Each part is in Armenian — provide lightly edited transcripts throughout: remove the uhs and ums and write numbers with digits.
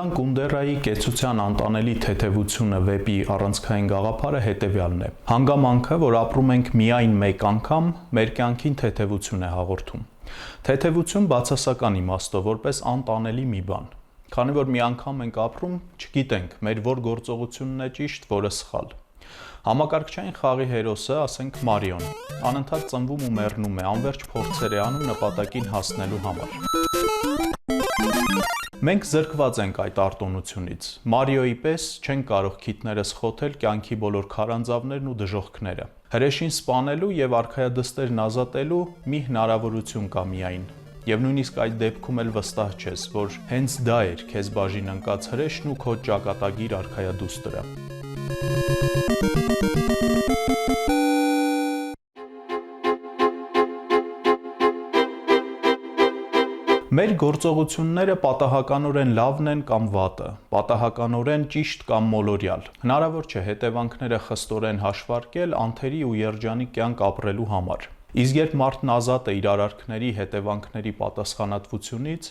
Գյումրիական Կունդերայի կեցության անտանելի թեթևությունը վեպի առանցքային գաղափարը հետևյալն է. հանգամանքը, որ ապրում ենք միայն մեկ անգամ, մեր կյանքին թեթևություն է հաղորդում։ Թեթևություն բացասական իմաստով, որպես անտանելի մի բան։ Քանի որ մի անգամ ենք ապրում, չգիտենք մեր որ գործողությունն է ճիշտ, որը սխալ։ Համակարգչային խաղի հերոսը, ասենք Մարիոն, անընդհատ ծնվում ու մեռնում է, անվերջ փորձեր է անում նպատակին հասնելու համար։ Մենք զրկված ենք այդ արտոնությունից։ Մարիոյի պես չենք կարող քիթներս խոթել կյանքի բոլոր քարանձավներն ու դժոխքները։ Հրեշին սպանելու եւ արքայադստերն ազատելու մի հնարավորություն կա միայն։ Եվ նույնիսկ այդ դեպքում էլ վստահ չես, որ հենց դա էր քեզ բաժին ընկած հրեշն ու քո ճակատագիր արքայադուստրը։ Մեր գործողությունները պատահականորեն լավն են կամ վատը, պատահականորեն ճիշտ կամ մոլորյալ։ Հնարավոր չէ հետևանքները խստորեն հաշվարկել անթերի ու երջանիկ կյանք ապրելու համար։ Իսկ երբ մարդն ազատ է իր արարքների հետևանքների պատասխանատվությունից,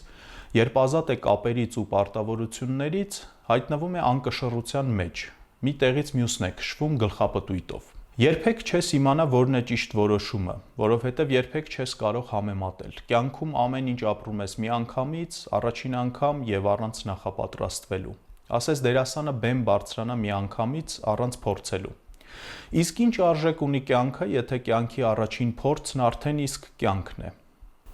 երբ ազատ է կապերից ու պարտավորություններից, հայտնվում է անկշռության մեջ, մի տեղից մյուսն է քշվում գլխապտույտով։ Երբեք չես իմանա որն է ճիշտ որոշումը, որովհետև երբեք չես կարող համեմատել։ Կյանքում ամեն ինչ ապրում ես մի անգամից, առաջին անգամ եւ առանց նախապատրաստվելու։ Ասես դերասանը բեմ բարձրանա մի անգամից առանց փորձելու։ Իսկ ինչ արժեք ունի կյանքը, եթե կյանքի առաջին փորձն արդեն իսկ կյանքն է։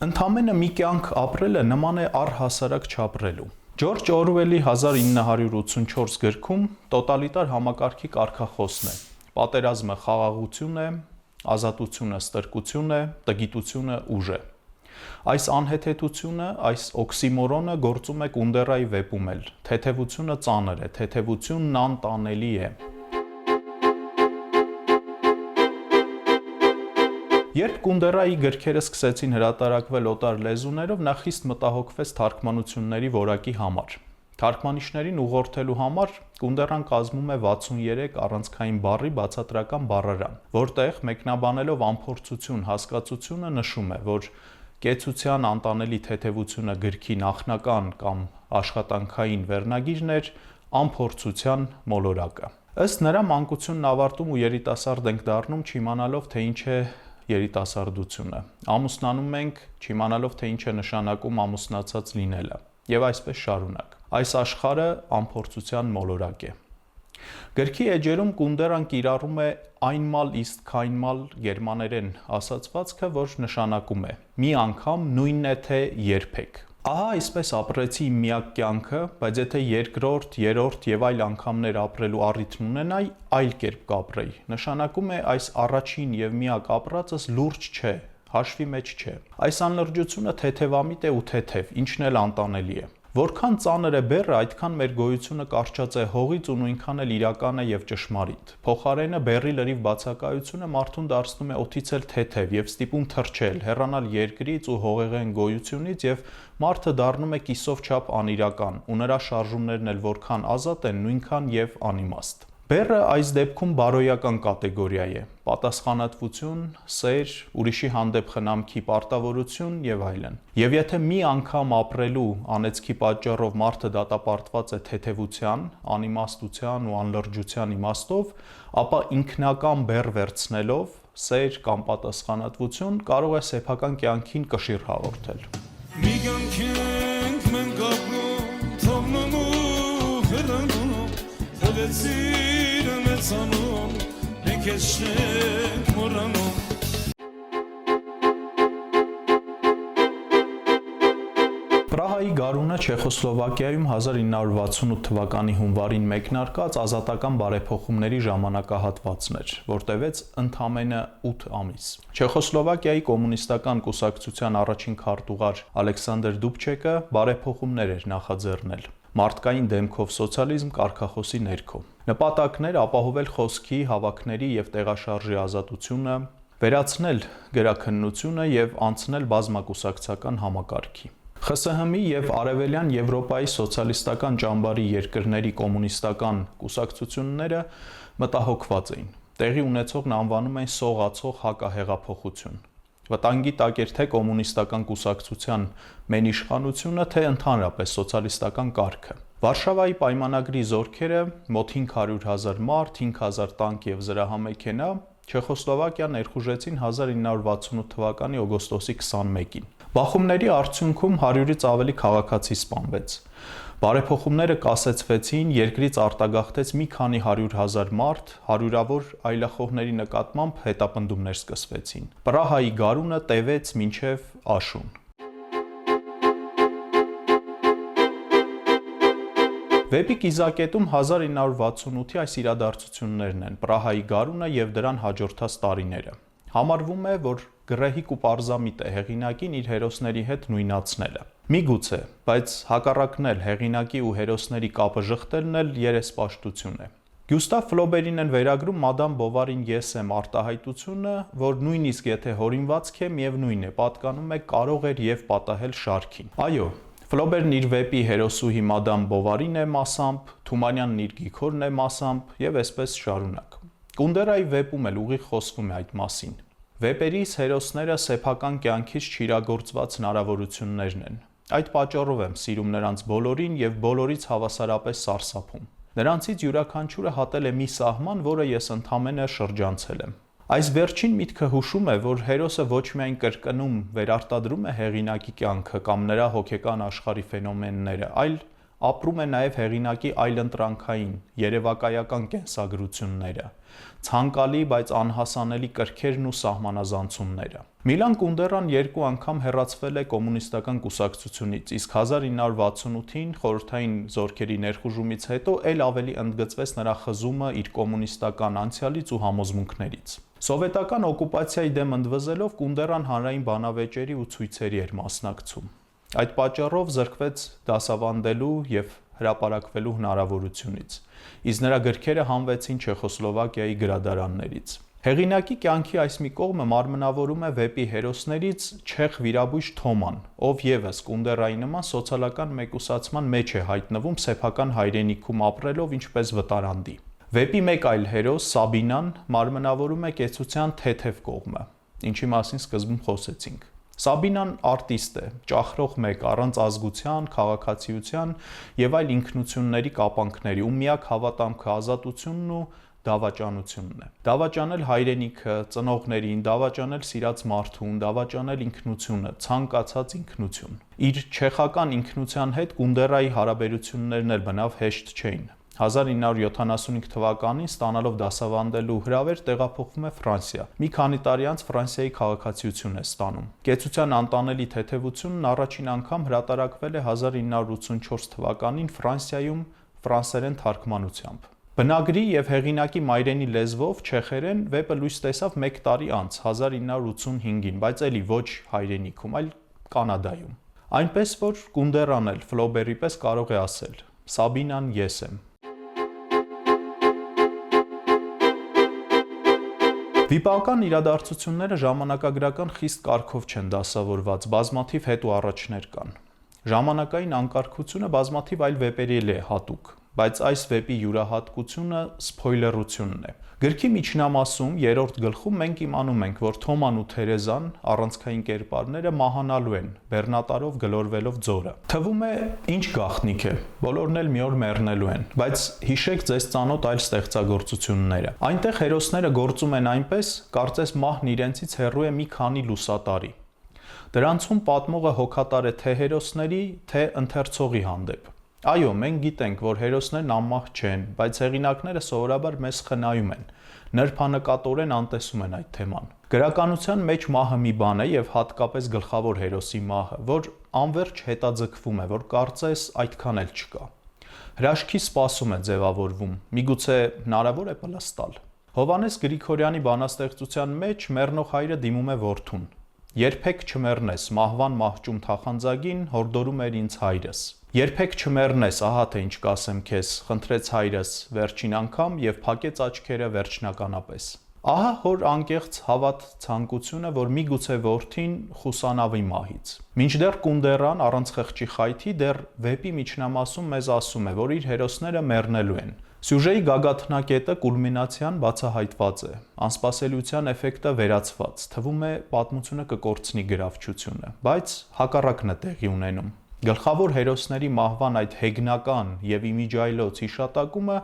Ընդամենը մի կյանք ապրելը նման է առհասարակ չապրելու։ Ջորջ Օրուելի 1984 գրքում տոտալիտար համակարգի կարգախոսն է։ Պատերազմը խաղաղություն է, ազատությունը ստրկություն է, տգիտությունը ուժ է։ Այս անհեթեթությունը, այս օքսիմորոնը գործում է Կունդերայի վեպում էլ։ Թեթևությունը ծանր է, թեթևությունն անտանելի է։ Երբ Կունդերայի գրքերը սկսեցին հրատարակվել օտար լեզուներով, նա խիստ մտահոգվեց թարգմանությունների որակի համար։ Թարգմանիչներին ուղղորդելու համար Կունդերան կազմում է 63 առանցքային բառի բացատրական բառարան, որտեղ մեկնաբանելով անփորձություն հասկացությունը նշում է, որ կեցության անտանելի թեթևությունը գրքի նախնական կամ աշխատանքային վերնագիրն էր անփորձության մոլորակը։ Ըստ նրա մանկությունն ավարտում ու երիտասարդ ենք դառնում չիմանալով թե ինչ է երիտասարդությունը։ Ամուսնանում ենք չիմանալով թե ինչ է նշանակում ամուսնացած լինելը։ Եվ այսպես շարունակ։ Այս աշխարհը անփորձության մոլորակ է։ Գրքի էջերում Կունդերան կիրառում է այնմալ իսկ քայնմալ գերմաներեն ասացվածքը, որ նշանակում է մի անգամ նույնն է թե երբեք։ Ահա այսպես ապրեցի իմ միակ կյանքը, բայց եթե երկրորդ, երրորդ եւ այլ անգամներ ապրելու առիթ ունենայի, այլ կերպ կապրեի։ Նշանակում է այս առաջին եւ միակ ապրածս լուրջ չէ, հաշվի մեջ չէ։ Այս անլրջությունը թեթևամիտ է ու թեթև, ինչն էլ անտանելի է։ Որքան ծանր է բեռը, այդքան մեր գոյությունը կարճած է հողից ու նույնքան էլ իրական է եւ ճշմարիտ։ Փոխարենը բեռի լրիվ բացակայությունը մարդուն դարձնում է օդից էլ թեթև եւ ստիպում թռչել, հեռանալ երկրից ու հողեղեն գոյությունից եւ մարդը դառնում է կիսով չափ անիրական, ու նրա շարժումներն էլ որքան ազատ են, նույնքան եւ անիմաստ։ Բեռը այս դեպքում բարոյական կատեգորիա է, պատասխանատվություն, սեր, ուրիշի հանդեպ խնամքի պարտավորություն եւ այլն։ Եվ եթե մի անգամ ապրելու անեծքի պատճառով մարդը դատապարտված է թեթևության, անիմաստության ու անլրջության իմաստով, ապա ինքնական բեռ վերցնելով, սեր կամ պատասխանատվություն կարող է սեփական կյանքին կշիռ հաղորդել։ Մի կյանքենք մենք ապրում, թողնում ու հեռանում, Պրահայի գարունը Չեխոսլովակիայում 1968 թվականի հունվարին մեկնարկած ազատական բարեփոխումների ժամանակահատվածն էր, որ տևեց ընդամենը 8 ամիս։ Չեխոսլովակիայի կոմունիստական կուսակցության առաջին քարտուղար Ալեքսանդր Դուբչեկը բարեփոխումներ էր նախաձեռնել։ Մարդկային դեմքով սոցիալիզմ կարգախոսի ներքո։ Նպատակն էր ապահովել խոսքի, հավաքների եւ տեղաշարժի ազատությունը, վերացնել գրաքննությունը եւ անցնել բազմակուսակցական համակարգի։ ԽՍՀՄ-ի եւ Արևելյան Եվրոպայի սոցիալիստական ճամբարի երկրների կոմունիստական կուսակցությունները մտահոգված էին։ Տեղի ունեցողն անվանում են սողացող հակահեղափոխություն։ Վտանգի տակ էր թե կոմունիստական կուսակցության մենիշխանությունը, թե ընդհանրապես սոցիալիստական կարգը։ Վարշավայի պայմանագրի զորքերը մոտ 500,000 մարդ, 5,000 տանկ եւ զրահամեքենա Չեխոսլովակիա ներխուժեցին 1968 թվականի օգոստոսի 21-ին։ Բախումների արդյունքում 100-ից ավելի քաղաքացի սպանվեց։ Բարեփոխումները կասեցվեցին, երկրից արտագաղթեց մի քանի 100,000 մարդ, հարյուրավոր այլախոհների նկատմամբ հետապնդումներ սկսվեցին։ Պրահայի գարունը տևեց մինչև աշուն։ Վեպի կիզակետում 1968-ի այս իրադարձություններն են՝ Պրահայի գարունը եւ դրան հաջորդած տարիները։ Համարվում է, որ գռեհիկ ու պարզամիտ է հեղինակին իր հերոսների հետ նույնացնելը։ Միգուցե, բայց հակառակն էլ հեղինակի ու հերոսների կապը ժխտելն էլ երեսպաշտություն է։ Գյուստավ Ֆլոբերին են վերագրում Մադամ Բովարին ես եմ արտահայտությունը, որ նույնիսկ եթե հորինվածք է, միևնույն է, պատկանում է կարող էր եւ պատահել շարքին։ Այո, Ֆլոբերն իր վեպի հերոսուհի Մադամ Բովարին է մասամբ, Թումանյանն իր Գիգորն է մասամբ եւ այսպես շարունակ։ Կունդերայի վեպում էլ ուղիղ խոսվում է այդ մասին։ Վեպերիս հերոսները սեփական կյանքից չիրագործված հնարավորություններն են։ Այդ պատճառով եմ սիրում նրանց բոլորին եւ բոլորից հավասարապես սարսափում։ Նրանցից յուրաքանչյուրը հատել է մի սահման, որը ես ընդամենը շրջանցել եմ։ Այս վերջին միտքը հուշում է, որ հերոսը ոչ միայն կրկնում, վերարտադրում է հեղինակի կյանքը կամ նրա հոգեկան աշխարհի ֆենոմենները, այլ ապրում է նաև հեղինակի այլընտրանքային, երևակայական կենսագրությունները, ցանկալի, բայց անհասանելի կրքերն ու սահմանազանցումները։ Միլան Կունդերան երկու անգամ հեռացվել է կոմունիստական կուսակցությունից, իսկ 1968-ին խորհրդային զորքերի ներխուժումից հետո ել ավելի ընդգծվեց նրա խզումը իր կոմունիստական անցյալից ու համոզմունքներից։ Սովետական օկուպացիայի դեմ ընդվզելով Կունդերան հանրային բանավեճերի ու ցույցերի էր մասնակցում։ Այդ պատճառով զրկվեց դասավանդելու եւ հրապարակվելու հնարավորությունից, իսկ նրա գրքերը հանվեցին Չեխոսլովակիայի գրադարաններից։ Հեղինակի կյանքի այս մի կողմը մարմնավորում է վեպի հերոսներից չեխ վիրաբույժ Թոման, ով եւս Կունդերայի նման սոցիալական մեկուսացման մեջ է հայտնվում սեփական հայրենիքում ապրելով ինչպես վտարանդի։ Վեպի մեկ այլ հերոս Սաբինան մարմնավորում է կեցության թեթև կողմը, ինչի մասին սկզբում խոսեցինք։ Սաբինան արտիստ է, ճախրող մեկ, առանց ազգության, քաղաքացիության եւ այլ ինքնությունների կապանքների, ում միակ հավատամքը ազատությունն ու դավաճանությունն է։ Դավաճանել հայրենիքը, ծնողներին, դավաճանել սիրած մարդուն, դավաճանել ինքնությունը, ցանկացած ինքնություն։ Իր չեխական ինքնության հետ Կունդերայի հարաբերություններն էլ բնավ հեշտ չէին։ 1975 թվականին ստանալով դասավանդելու հրավեր տեղափոխվում է Ֆրանսիա։ Մի քանի տարի անց Ֆրանսիայի քաղաքացիություն է ստանում։ Կեցության անտանելի թեթևությունն առաջին անգամ հրատարակվել է 1984 թվականին Ֆրանսիայում ֆրանսերեն թարգմանությամբ։ Բնագրի եւ հեղինակի մայրենի լեզվով չեխերեն վեպը լույս տեսավ 1 տարի անց 1985-ին, բայց էլի ոչ հայրենիքում, այլ Կանադայում։ Այնպես որ Կունդերան էլ Ֆլոբերի պես կարող է ասել. Սաբինան ես եմ։ Վիպական իրադարձությունները ժամանակագրական խիստ կարգով չեն դասավորված, բազմաթիվ հետ ու առաջներ կան։ Ժամանակային անկարգությունը բազմաթիվ այլ վեպերի է հատուկ, բայց այս վեպի յուրահատկությունը սփոյլերությունն է։ Գրքի միջնամասում, 3-րդ գլխում մենք իմանում ենք, որ Թոման ու Թերեզան, առանցքային կերպարները մահանալու են, բեռնատարով գլորվելով ձորը։ Թվում է, ինչ գաղտնիք է, բոլորն էլ մի օր մեռնելու են, բայց հիշեք ձեզ ծանոթ այլ ստեղծագործությունները։ Այնտեղ հերոսները գործում են այնպես, կարծես մահն իրենցից հեռու է մի քանի լուսատարի։ Դրանցում պատմողը հոգատար է թե հերոսների, թե ընթերցողի հանդեպ։ Այո, մենք գիտենք, որ հերոսներն անմահ չեն, բայց հեղինակները սովորաբար մեզ խնայում են, նրբանկատորեն անտեսում են այդ թեման։ Գրականության մեջ մահը մի բան է եւ հատկապես գլխավոր հերոսի մահը, որ անverջ հետաձգվում է, որ կարծես այդքան էլ չկա։ Հրաշքի սպասում է ձևավորվում, միգուցե հնարավոր է պլստալ։ Հովհաննես Գրիգորյանի բանաստեղծության մեջ մեռնող հայրը դիմում է որդուն. Երբեք չմեռնես, մահվան մահճում թախանձագին հորդորում էր ինձ հայրս։ Երբեք չմեռնես, ահա թե ինչ կասեմ քեզ, խնդրեց հայրս վերջին անգամ եւ փակեց աչքերը վերջնականապես։ Ահա հոր անկեղծ հավատ ցանկությունը, որ միգուցե որդին խուսանավի մահից։ Մինչդեռ Կունդերան առանց խղճի խայթի դեռ վեպի միջնամասում մեզ ասում է, որ իր հերոսները մեռնելու են։ Սյուժեի գագաթնակետը կուլմինացիան բացահայտված է, անսպասելիության էֆեկտը վերացված, թվում է պատմությունը կկորցնի գրավչությունը, բայց հակառակն է տեղի ունենում։ Գլխավոր հերոսների մահվան այդ հեգնական եւ իմիջայլոց հիշատակումը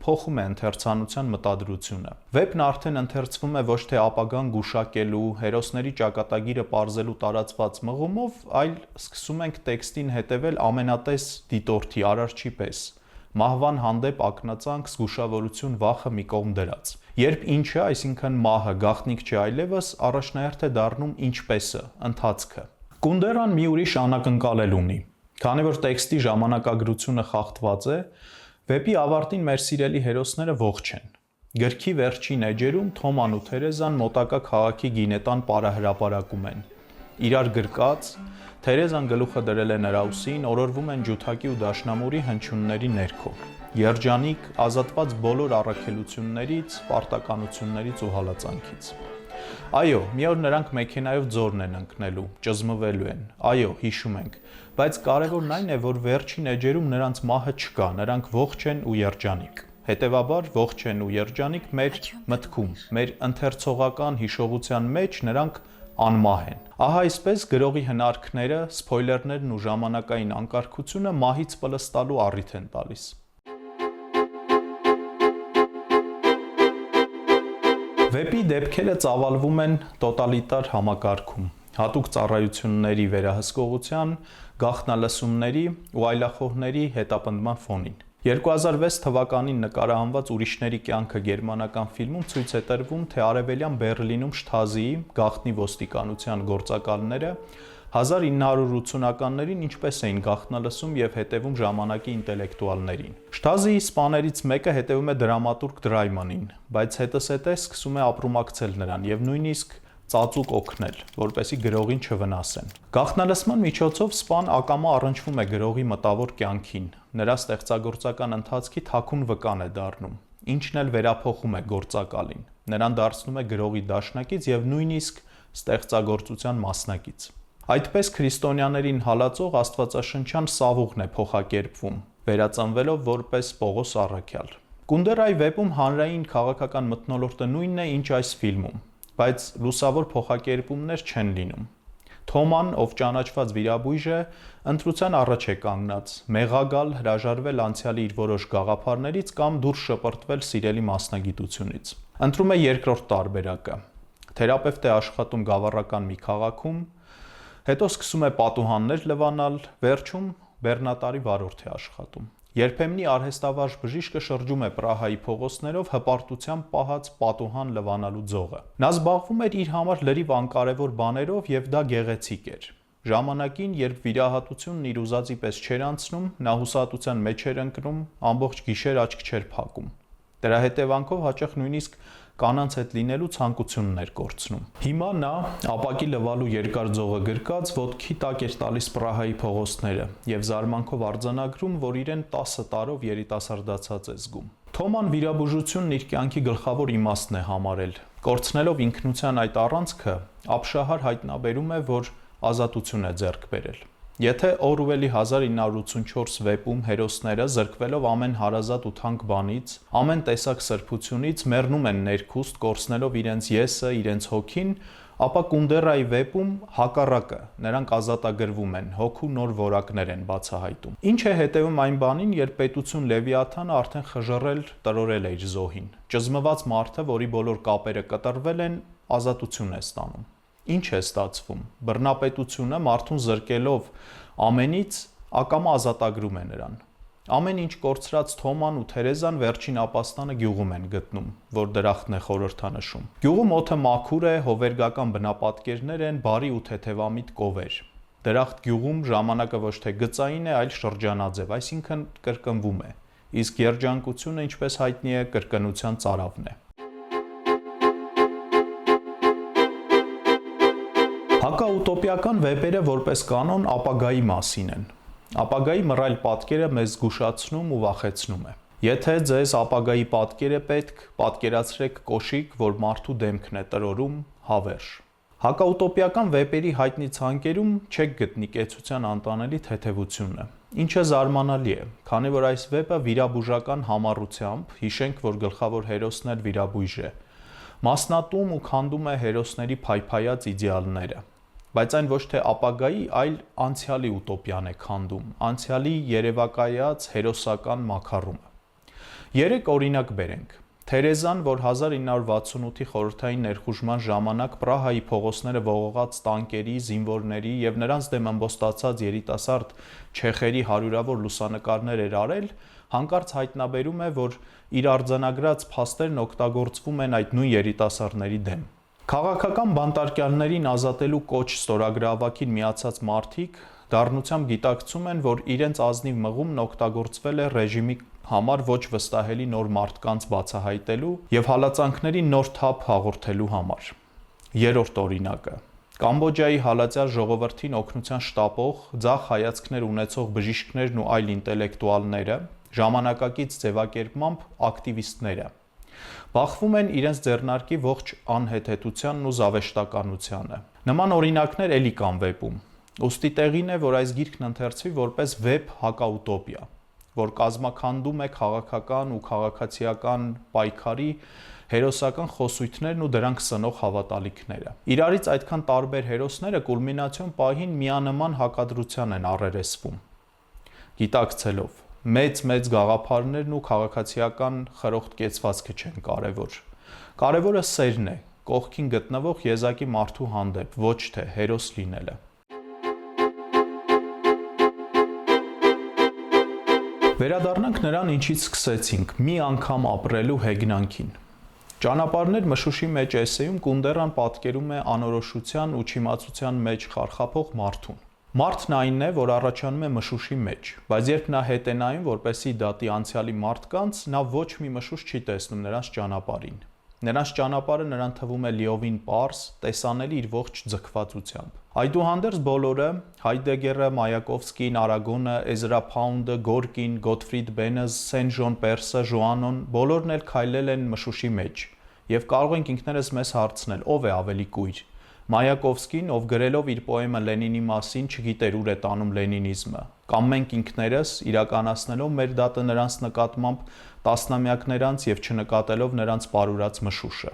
փոխում է ընթերցանության մտադրությունը։ Վեպն արդեն ընթերցվում է ոչ թե ապագան գուշակելու, հերոսների ճակատագիրը պարզելու տարածված մղումով, այլ սկսում ենք տեքստին հետևել ամենատես դիտորդի արարչի պես։ Մահվան հանդեպ ակնածանք, զգուշավորություն, վախը մի կողմ դրած։ Երբ ինչը, այսինքն մահը, գաղտնիք չէ այլևս, առաջնահերթ է դառնում ինչպեսը, ընթացքը։ Կունդերան մի ուրիշ անակնկալել ունի։ Քանի որ տեքստի ժամանակագրությունը խախտված է, վեպի ավարտին մեր սիրելի հերոսները ողջ են։ Գրքի վերջին էջերում Թոման ու Թերեզան մոտակա քաղաքի գինետան պարահրապարակում են։ Իրար գրկած, Թերեզան գլուխը դրել է նրա ուսին, օրորվում են ջութակի ու դաշնամուրի հնչյունների ներքո։ Երջանիկ, ազատված բոլոր առաքելություններից, պարտականություններից ու հալածանքից։ Այո, մի օր նրանք մեքենայով ձորն են ընկնելու, ճզմվելու են։ Այո, հիշում ենք, բայց կարևորն այն է, որ վերջին էջերում նրանց մահը չկա, նրանք ողջ են ու երջանիկ։ Հետևաբար ողջ են ու երջանիկ մեր մտքում, մեր ընթերցողական հիշողության մեջ նրանք անմահ են։ Ահա այսպես գրողի հնարքները, սփոյլերներն ու ժամանակային անկարգությունը մահից պլստալու առիթ են տալիս։ Վեպի դեպքերը ծավալվում են տոտալիտար համակարգում, հատուկ ծառայությունների վերահսկողության, գաղտնալսումների ու այլախոհների հետապնդման ֆոնին։ 2006 թվականին նկարահանված «Ուրիշների կյանքը» գերմանական ֆիլմում ցույց է տրվում, թե արևելյան Բեռլինում Շթազիի գաղտնի ոստիկանության գործակալները 1980-ականներին ինչպես էին գաղտնալսում եւ հետևում ժամանակի ինտելեկտուալներին։ Շթազիի սպաներից մեկը հետևում է դրամատուրգ Դրայմանին, բայց հետզհետե սկսում է ապրումակցել նրան եւ նույնիսկ ծածուկ օգնել, որպեսզի գրողին չվնասեն։ Գաղտնալսման միջոցով սպան ակամա առնչվում է գրողի մտավոր կյանքին, նրա ստեղծագործական ընթացքի թաքուն վկան է դառնում, ինչն էլ վերափոխում է գործակալին, նրան դարձնում է գրողի դաշնակից եւ նույնիսկ ստեղծագործության մասնակից։ Այդպես քրիստոնյաներին հալածող աստվածաշնչյան սավուղն է փոխակերպվում, վերածնվելով որպես Պողոս առաքյալ։ Կունդերայի վեպում հանրային քաղաքական մթնոլորտը նույնն է, ինչ այս ֆիլմում, բայց լուսավոր փոխակերպումներ չեն լինում։ Թոման, ով ճանաչված վիրաբույժ է, ընտրության առաջ է կանգնած՝ մեղագալ, հրաժարվել անցյալի իր որոշ գաղափարներից կամ դուրս շպրտվել սիրելի մասնագիտությունից։ Ընտրում է երկրորդ տարբերակը։ Թերապևտ է աշխատում գավառական մի քաղաքում, հետո սկսում է պատուհաններ լվանալ, վերջում բեռնատարի վարորդ է աշխատում։ Երբեմնի արհեստավարժ բժիշկը շրջում է Պրահայի փողոցներով հպարտությամբ պահած պատուհան լվանալու ձողը։ Նա զբաղվում էր իր համար լրիվ անկարևոր բաներով եւ դա գեղեցիկ էր։ Ժամանակին, երբ վիրահատությունն իր ուզածի պես չէր անցնում, նա հուսահատության մեջ էր ընկնում, ամբողջ գիշեր աչք չէր փակում։ Դրա հետևանքով հաճախ նույնիսկ կանանց հետ լինելու ցանկությունն էր կորցնում։ Հիմա նա ապակի լվալու երկար ձողը գրկած ոտքի տակ էր տալիս Պրահայի փողոցները եւ զարմանքով արձանագրում, որ իրեն 10 տարով երիտասարդացած է զգում։ Թոման վիրաբուժությունն իր կյանքի գլխավոր իմաստն է համարել։ Կորցնելով ինքնության այդ առանցքը, ապշահար հայտնաբերում է, որ ազատություն է ձեռք բերել։ Եթե Օրուելի 1984 վեպում հերոսները զրկվելով ամեն հարազատ ու թանկ բանից, ամեն տեսակ սրբությունից մեռնում են ներքուստ, կորցնելով իրենց եսը, իրենց հոգին, ապա Կունդերայի վեպում հակառակը, նրանք ազատագրվում են, հոգու նոր որակներ են բացահայտում։ Ինչ է հետևում այն բանին, երբ պետություն Լևիաթանը արդեն խժռել, տրորել է իր զոհին։ Ճզմված մարդը, որի բոլոր կապերը կտրվել են, ազատություն է ստանում։ Ինչ է ստացվում։ Բռնապետությունը մարդուն զրկելով ամենից ակամա ազատագրում է նրան։ Ամեն ինչ կորցրած Թոման ու Թերեզան վերջին ապաստանը գյուղում են գտնում, որ դրախտն է խորհրդանշում։ Գյուղում օդը մաքուր է, հովերգական բնապատկերներ են, բարի ու թեթևամիտ կովեր։ Դրախտ գյուղում ժամանակը ոչ թե գծային է, այլ շրջանաձև, այսինքն կրկնվում է։ Իսկ երջանկությունը, ինչպես հայտնի է, կրկնության ծարավն է։ Հակաուտոպիական վեպերը որպես կանոն ապագայի մասին են։ Ապագայի մռայլ պատկերը մեզ զգուշացնում ու վախեցնում է։ Եթե ձեզ ապագայի պատկեր է պետք, պատկերացրեք կոշիկ, որ մարդու դեմքն է տրորում, հավերժ։ Հակաուտոպիական վեպերի հայտնի ցանկերում չեք գտնի կեցության անտանելի թեթևությունը, ինչը զարմանալի է, քանի որ այս վեպը վիրաբուժական համառությամբ, հիշենք, որ գլխավոր հերոսն էլ վիրաբույժ է, մասնատում ու քանդում է հերոսների փայփայած իդեալները։ բայց այն ոչ թե ապագայի, այլ անցյալի ուտոպիան է քանդում, անցյալի երևակայած հերոսական մաքարումը։ 3 օրինակ բերենք։ Թերեզան, որ 1968-ի խորհրդային ներխուժման ժամանակ Պրահայի փողոցները ողողած տանկերի, զինվորների եւ նրանց դեմ ըմբոստացած երիտասարդ չեխերի հարյուրավոր լուսանկարներ էր արել, հանկարծ հայտնաբերում է, որ իր արձանագրած փաստերն օգտագործվում են այդ նույն երիտասարդների դեմ։ Քաղաքական բանտարկյալներին ազատելու կոչ ստորագրավակին միացած մարդիկ դառնությամբ գիտակցում են, որ իրենց ազնիվ մղումն օգտագործվել է ռեժիմի համար ոչ վստահելի նոր մարդկանց բացահայտելու եւ հալածանքների նոր թափ հաղորդելու համար։ Երրորդ օրինակը։ Կամբոջայի հալածյալ ժողովրդին օգնության շտապող, ձախ հայացքներ ունեցող բժիշկներն ու այլ ինտելեկտուալները, ժամանակակից ձևակերպմամբ ակտիվիստները, բախվում են իրենց ձեռնարկի ողջ անհեթեթությանն ու զավեշտականությանը։ Նման օրինակներ էլի կան վեպում։ Ուստի տեղին է, որ այս գիրքն ընթերցվի որպես վեպ հակաուտոպիա, որ կազմաքանդում է քաղաքական ու քաղաքացիական պայքարի հերոսական խոսույթներն ու դրանք սնող հավատալիքները։ Իրարից այդքան տարբեր հերոսները կուլմինացիոն պահին միանման հակադրության են առերեսվում։ Գիտակցելով, մեծ գաղափարներն ու քաղաքացիական խրոխտ կեցվածքը չեն կարևոր։ Կարևորը սերն է, կողքին գտնվող եզակի մարդու հանդեպ, ոչ թե հերոս լինելը։ Վերադառնանք նրան, ինչից սկսեցինք՝ մի անգամ ապրելու հեգնանքին։ Ճանապարհներ մշուշի մեջ էսեում Կունդերան պատկերում է անորոշության ու չիմացության մեջ խարխափող մարդուն։ Մարդն այն է, որ առաջանում է մշուշի մեջ, բայց երբ նա հետ է նայում, որպեսզի դատի անցյալի մարդկանց, նա ոչ մի մշուշ չի տեսնում նրանց ճանապարհին։ Նրանց ճանապարհը նրան թվում է լիովին պարզ, տեսանելի իր ողջ ձգվածությամբ։ Այդուհանդերձ բոլորը՝ Հայդեգերը, Մայակովսկին, Արագոնը, Էզրա Փաունդը, Գորկին, Գոթֆրիդ Բենեզ, Սեն-Ժոն Պերսը, Ժոանոն, բոլորն էլ քայլել են մշուշի մեջ, եւ կարող ենք ինքներս մեզ հարցնել, ով է ավելի կույր։ Մայակովսկին, ով գրելով իր պոեմը Լենինի մասին, չգիտեր ուր է տանում լենինիզմը, կամ մենք ինքներս իրականացնելով մեր դատը նրանց նկատմամբ տասնամյակներ անց եւ չնկատելով նրանց պարուրած մշուշը։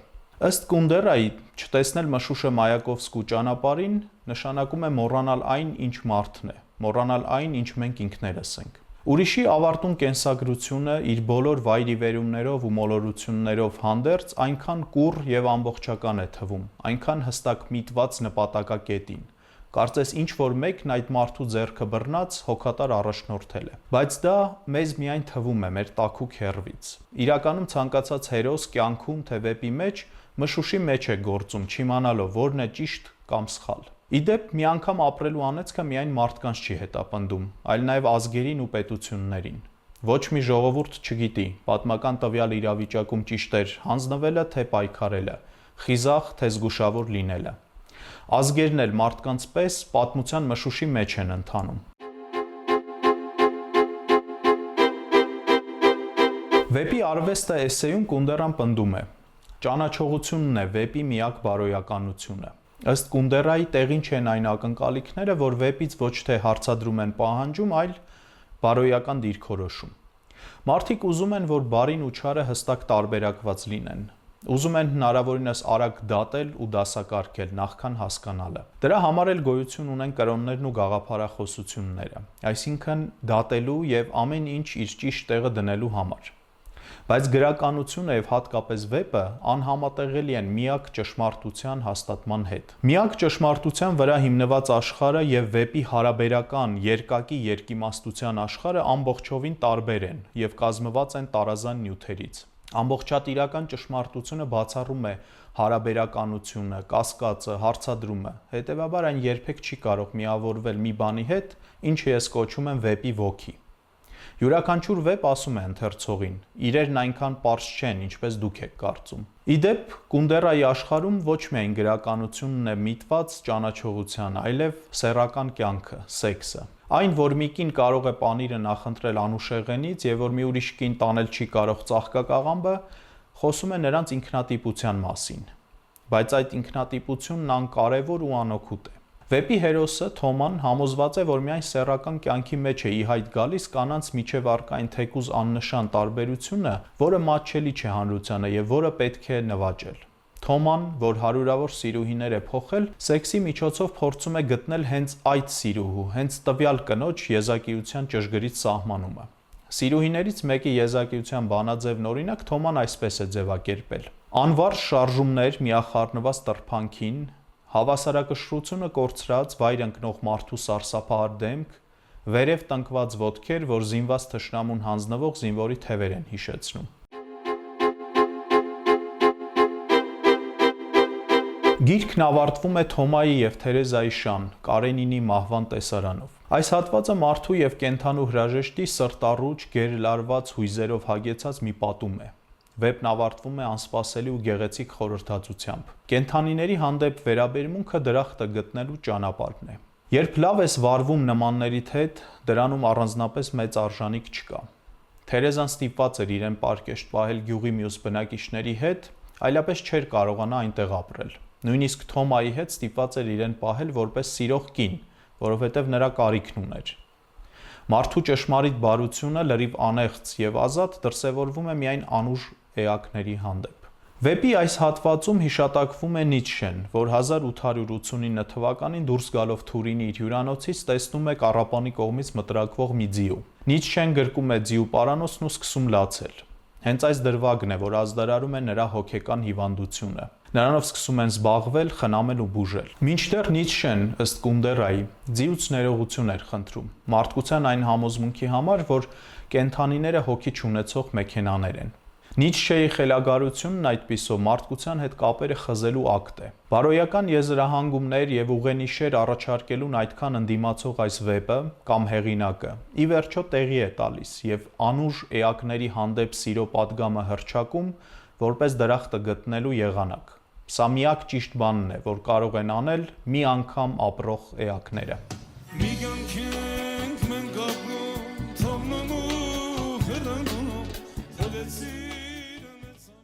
Ըստ Կունդերայի, չտեսնել մշուշը Մայակովսկու ճանապարհին նշանակում է մոռանալ այն, ինչ մարդն է, մոռանալ այն, ինչ մենք ինքներս ենք։ Ուրիշի ավարտուն կենսագրությունը իր բոլոր վայրիվերումներով ու մոլորություններով հանդերձ այնքան կուռ եւ ամբողջական է թվում, այնքան հստակ միտված նպատակակետին։ Կարծես ինչ որ մեկն այդ մարդու ձեռքը բռնած հոգատար առաջնորդել է։ Բայց դա մեզ միայն թվում է մեր տաքուկ հեռվից։ Իրականում ցանկացած հերոս կյանքում թե վեպի մեջ մշուշի մեջ է գործում, չիմանալով որն է ճիշտ կամ սխալ։ Իդեպ մի անգամ ապրելու անեծքը միայն մարդկանց չի հետապնդում, այլ նաև ազգերին ու պետություններին։ Ոչ մի ժողովուրդ չգիտի պատմական տվյալ իրավիճակում ճիշտ էր հանձնվելը թե պայքարելը, խիզախ թե զգուշավոր լինելը։ Ազգերն էլ մարդկանց պես պատմության մշուշի մեջ են ընթանում։ Վեպի արվեստը էսեում Կունդերան պնդում է. ճանաչողությունն է վեպի միակ բարոյականությունը։ Ըստ Կունդերայի տեղին չեն այն ակնկալիքները, որ վեպից ոչ թե հարցադրում են պահանջում, այլ բարոյական դիրքորոշում։ Մարդիկ ուզում են, որ բարին ու չարը հստակ տարբերակված լինեն։ Ուզում են հնարավորինս արագ դատել ու դասակարգել նախքան հասկանալը։ Դրա համար էլ գոյություն ունեն կրոններն ու գաղափարախոսությունները, այսինքն դատելու եւ ամեն ինչ իր ճիշտ տեղը դնելու համար։ Բայց գրականությունը եւ հատկապես վեպը անհամատեղելի են միակ ճշմարտության հաստատման հետ։ Միակ ճշմարտության վրա հիմնված աշխարհը եւ վեպի հարաբերական երկակի երկիմաստության աշխարհը ամբողջովին տարբեր են եւ կազմված են տարազան նյութերից։ Ամբողջատիրական ճշմարտությունը բացառում է հարաբերականությունը, կասկածը, հարցադրումը, հետեւաբար այն երբեք չի կարող միավորվել մի բանի հետ, ինչը ես կոչում եմ վեպի ոգի։ Յուրաքանչյուր վեպ ասում է ընթերցողին, իրերն այնքան պարզ չեն, ինչպես դուք եք կարծում։ Իդեպ, Կունդերայի աշխարհում ոչ միայն գրականությունն է միտված ճանաչողության, այլև սեռական կյանքը, սեքսը։ Այն, որ մի կին կարող է պանիրը նախընտրել Անուշեղենից եւ որ մի ուրիշ կին տանել չի կարող ծաղկակաղամբը, խոսում է նրանց ինքնատիպության մասին։ Բայց այդ ինքնատիպությունն անկարևոր ու անօգուտ է։ Վեպի հերոսը Թոման համոզված է, որ միայն սեռական կյանքի մեջ է ի հայտ գալիս կանանց միջև առկա այն թեկուզ աննշան տարբերությունը, որը մատչելի չէ հանրությանը եւ որը պետք է նվաճել։ Թոման, որ հարյուրավոր սիրուհիներ է փոխել, սեքսի միջոցով փորձում է գտնել հենց այդ սիրուհու, հենց տվյալ կնոջ եզակիության ճշգրիտ սահմանումը։ Սիրուհիներից մեկի եզակիության բանաձևն օրինակ Թոման այսպես է ձևակերպել. անվարժ շարժումներ միախառնված տրփանքին, հավասարակշռությունը կորցրած վայր ընկնող մարդու սարսափահար դեմք, վերև տնկված ոտքեր, որ զինված թշնամուն հանձնվող զինվորի թևեր են հիշեցնում։ Գիրքն ավարտվում է Թոմայի և Թերեզայի շան, Կարենինի մահվան տեսարանով։ Այս հատվածը մարդու և կենդանու հրաժեշտի սրտառուչ, գերլարված հույզերով հագեցած մի պատում է։ Վեպն ավարտվում է անսպասելի ու գեղեցիկ խորհրդածությամբ։ Կենդանիների հանդեպ վերաբերմունքը դրախտը գտնելու ճանապարհն է։ Երբ լավ ես վարվում նմաններիդ հետ, դրանում առանձնապես մեծ արժանիք չկա։ Թերեզան ստիպված էր իրեն պարկեշտ պահել գյուղի մյուս բնակիչների հետ, այլապես չէր կարողանա այնտեղ ապրել։ Նույնիսկ Թոմայի հետ ստիպված էր իրեն պահել որպես սիրող կին, որովհետև նրա կարիքն ուներ։ Մարդու ճշմարիտ բարությունը լրիվ անեղծ և ազատ դրսևորվում է միայն անուժ էակների հանդեպ։ Վեպի այս հատվածում հիշատակվում է Նիցշեն, որ 1889 թվականին դուրս գալով Թուրինի իր հյուրանոցից տեսնում է կառապանի կողմից մտրակվող մի ձիու։ Նիցշեն գրկում է ձիու պարանոցն ու սկսում լացել։ Հենց այս դրվագն է, որ ազդարարում է նրա հոգեկան հիվանդությունը։ Նրանով սկսում են զբաղվել, խնամել ու բուժել։ Մինչդեռ Նիցշեն, ըստ Կունդերայի, ձիուց ներողություն էր խնդրում, մարդկության այն համոզմունքի համար, որ կենդանիները հոգի չունեցող մեքենաներ են։ Նիցշեի խելագարությունն այդպիսով մարդկության հետ կապերը խզելու ակտ է։ Բարոյական եզրահանգումներ և ուղենիշեր առաջարկելուն այդքան ընդդիմացող այս վեպը կամ հեղինակը ի վերջո տեղի է տալիս և անուժ էակների հանդեպ սիրո պատգամը հռչակում որպես դրախտը գտնելու եղանակ։ Սա միակ ճիշտ բանն է, որ կարող են անել մի անգամ ապրող էակները։ Միգանքենք մենք ապրում, թողնում ու հեռանում,